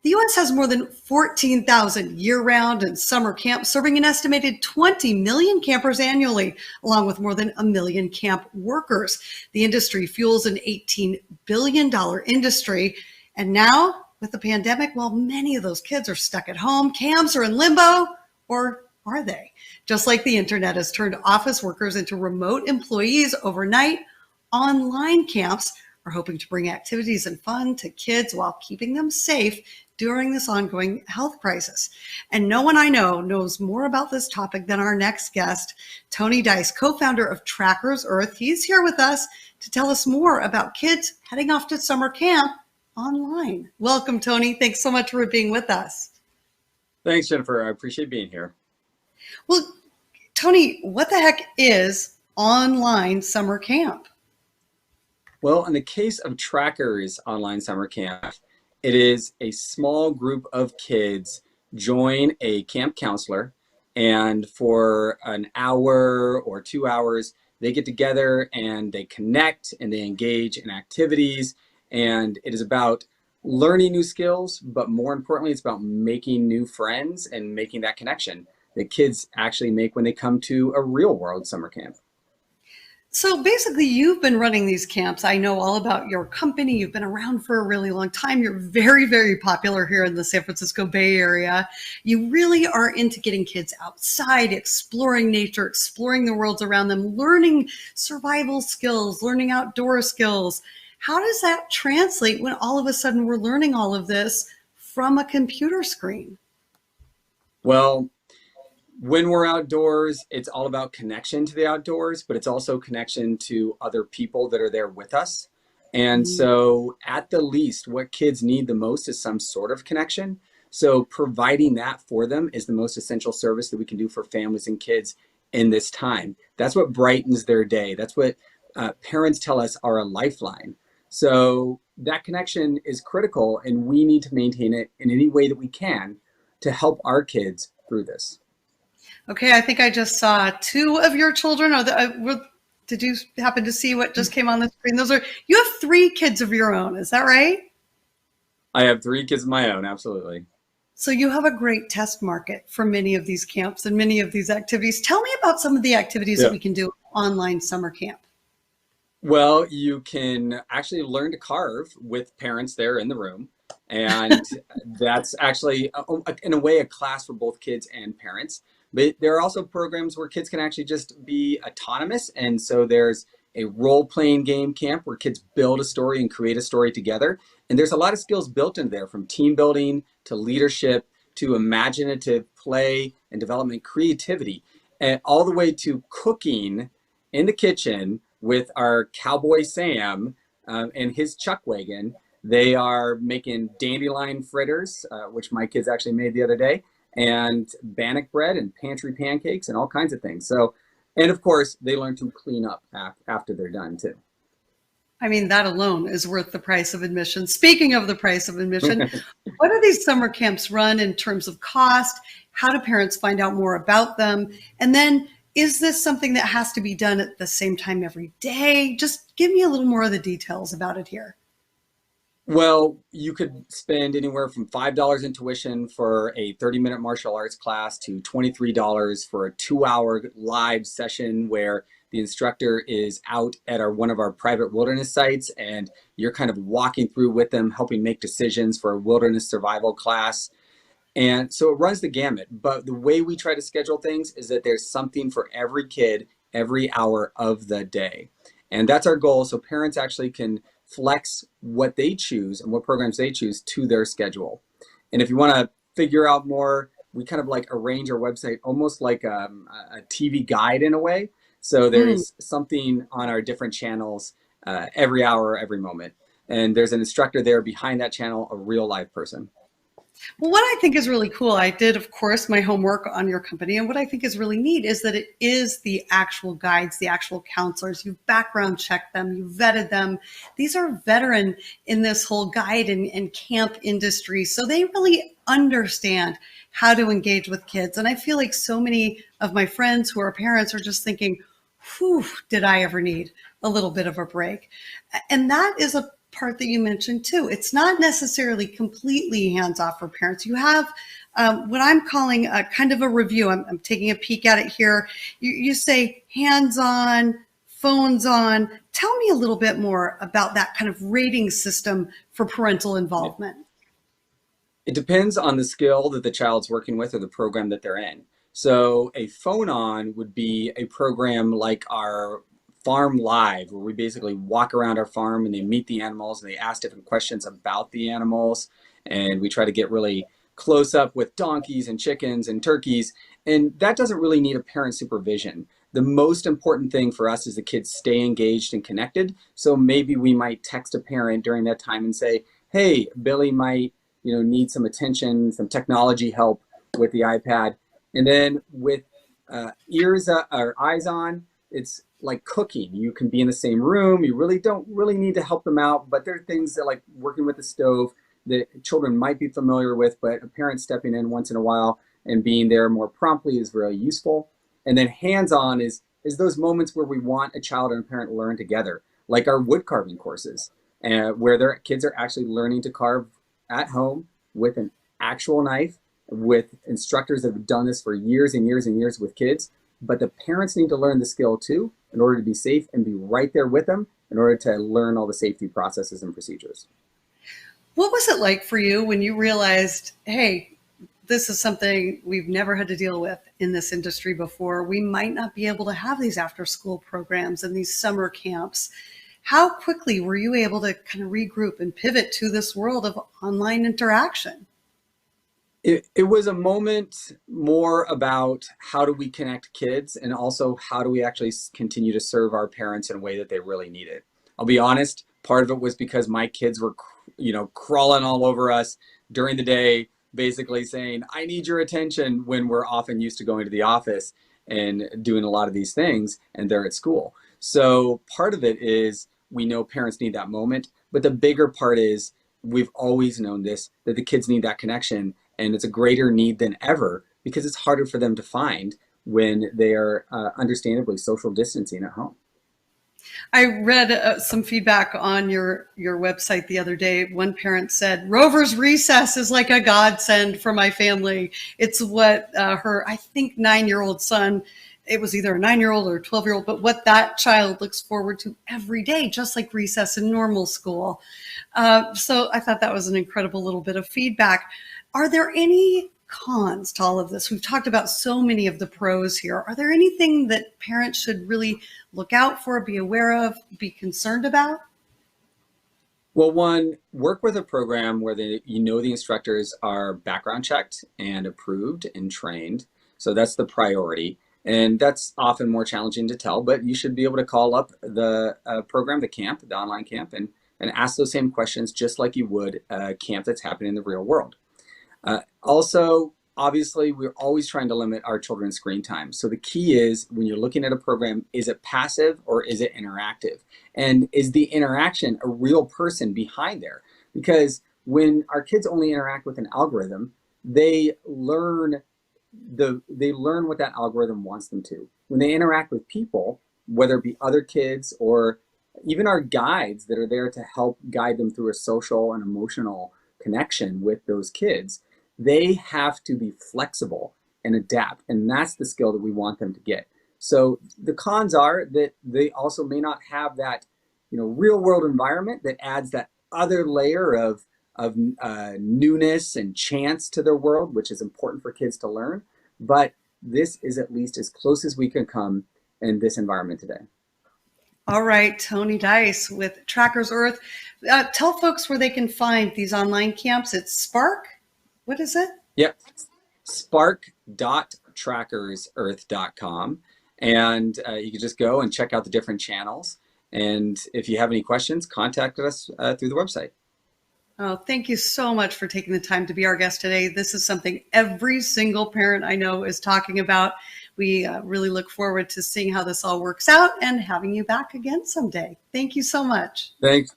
The U.S. has more than 14,000 year-round and summer camps, serving an estimated 20 million campers annually, along with more than 1 million camp workers. The industry fuels an $18 billion industry. And now, with the pandemic, well, many of those kids are stuck at home. Camps are in limbo, or are they? Just like the internet has turned office workers into remote employees overnight, online camps are hoping to bring activities and fun to kids while keeping them safe during this ongoing health crisis. And no one I know knows more about this topic than our next guest, Tony Deis, co-founder of Trackers Earth. He's here with us to tell us more about kids heading off to summer camp online. Welcome, Tony. Thanks so much for being with us. Thanks, Jennifer. I appreciate being here. Well, Tony, what the heck is online summer camp? Well, in the case of Trackers Online Summer Camp, it is a small group of kids join a camp counselor, and for an hour or 2 hours, they get together and they connect and they engage in activities. And it is about learning new skills, but more importantly, it's about making new friends and making that connection that kids actually make when they come to a real world summer camp. So basically, you've been running these camps. I know all about your company. You've been around for a really long time. You're very, very popular here in the San Francisco Bay Area. You really are into getting kids outside, exploring nature, exploring the worlds around them, learning survival skills, learning outdoor skills. How does that translate when all of a sudden we're learning all of this from a computer screen? Well, when we're outdoors, it's all about connection to the outdoors, but it's also connection to other people that are there with us. And so at the least, what kids need the most is some sort of connection. So providing that for them is the most essential service that we can do for families and kids in this time. That's what brightens their day. That's what parents tell us are a lifeline. So that connection is critical, and we need to maintain it in any way that we can to help our kids through this. Okay, I think I just saw two of your children. Did you happen to see what just came on the screen? You have 3 kids of your own, is that right? I have 3 kids of my own, absolutely. So you have a great test market for many of these camps and many of these activities. Tell me about some of the activities that we can do online summer camp. Well, you can actually learn to carve with parents there in the room. And that's actually, in a way, a class for both kids and parents. But there are also programs where kids can actually just be autonomous. And so there's a role-playing game camp where kids build a story and create a story together. And there's a lot of skills built in there, from team building to leadership to imaginative play and development creativity, and all the way to cooking in the kitchen with our cowboy Sam and his chuck wagon. They are making dandelion fritters, which my kids actually made the other day, and bannock bread and pantry pancakes and all kinds of things. So, and of course, they learn to clean up after they're done too. I mean, that alone is worth the price of admission. Speaking of the price of admission, what do these summer camps run in terms of cost? How do parents find out more about them? And then, is this something that has to be done at the same time every day? Just give me a little more of the details about it here. Well, you could spend anywhere from $5 in tuition for a 30-minute martial arts class to $23 for a 2-hour live session where the instructor is out at one of our private wilderness sites, and you're kind of walking through with them, helping make decisions for a wilderness survival class. And so it runs the gamut. But the way we try to schedule things is that there's something for every kid every hour of the day. And that's our goal. So parents actually can flex what they choose and what programs they choose to their schedule. And if you want to figure out more, we kind of like arrange our website almost like a TV guide in a way. So there's something on our different channels every hour, every moment. And there's an instructor there behind that channel, a real live person. Well, what I think is really cool, I did, of course, my homework on your company. And what I think is really neat is that it is the actual guides, the actual counselors. You've background checked them, you've vetted them. These are veteran in this whole guide and camp industry. So they really understand how to engage with kids. And I feel like so many of my friends who are parents are just thinking, whew, did I ever need a little bit of a break? And that is a part that you mentioned too. It's not necessarily completely hands-off for parents. You have what I'm calling a kind of a review. I'm taking a peek at it here. You say hands-on, phones on. Tell me a little bit more about that kind of rating system for parental involvement. It depends on the skill that the child's working with or the program that they're in. So a phone on would be a program like our Farm Live, where we basically walk around our farm and they meet the animals and they ask different questions about the animals. And we try to get really close up with donkeys and chickens and turkeys. And that doesn't really need a parent supervision. The most important thing for us is the kids stay engaged and connected. So maybe we might text a parent during that time and say, hey, Billy might need some attention, some technology help with the iPad. And then with ears or eyes on, it's like cooking. You can be in the same room. You really don't need to help them out, but there are things that, like working with the stove, that children might be familiar with, but a parent stepping in once in a while and being there more promptly is really useful. And then hands-on is those moments where we want a child and a parent learn together, like our wood carving courses, where their kids are actually learning to carve at home with an actual knife, with instructors that have done this for years and years and years with kids. But the parents need to learn the skill too in order to be safe and be right there with them in order to learn all the safety processes and procedures. What was it like for you when you realized, hey, this is something we've never had to deal with in this industry before? We might not be able to have these after-school programs and these summer camps. How quickly were you able to kind of regroup and pivot to this world of online interaction? It was a moment more about how do we connect kids, and also how do we actually continue to serve our parents in a way that they really need it. I'll be honest, part of it was because my kids were, crawling all over us during the day, basically saying, I need your attention, when we're often used to going to the office and doing a lot of these things, and they're at school. So part of it is we know parents need that moment, but the bigger part is we've always known this, that the kids need that connection, and it's a greater need than ever because it's harder for them to find when they are understandably social distancing at home. I read some feedback on your website the other day. One parent said, Rover's Recess is like a godsend for my family. It's what her, I think, 9-year-old son, it was either a 9-year-old or a 12-year-old, but what that child looks forward to every day, just like recess in normal school. So I thought that was an incredible little bit of feedback. Are there any cons to all of this? We've talked about so many of the pros here. Are there anything that parents should really look out for, be aware of, be concerned about? Well, one, work with a program where the instructors are background checked and approved and trained. So that's the priority. And that's often more challenging to tell, but you should be able to call up the program, the camp, the online camp, and ask those same questions just like you would a camp that's happening in the real world. Also, obviously, we're always trying to limit our children's screen time. So the key is, when you're looking at a program, is it passive or is it interactive? And is the interaction a real person behind there? Because when our kids only interact with an algorithm, they learn what that algorithm wants them to. When they interact with people, whether it be other kids or even our guides that are there to help guide them through a social and emotional connection with those kids, they have to be flexible and adapt. And that's the skill that we want them to get. So the cons are that they also may not have that, real world environment that adds that other layer of newness and chance to their world, which is important for kids to learn. But this is at least as close as we can come in this environment today. All right, Tony Deis with Trackers Earth. Tell folks where they can find these online camps. It's Spark. What is it? Yep. Spark.trackersearth.com. And you can just go and check out the different channels. And if you have any questions, contact us through the website. Oh, thank you so much for taking the time to be our guest today. This is something every single parent I know is talking about. We really look forward to seeing how this all works out and having you back again someday. Thank you so much. Thanks.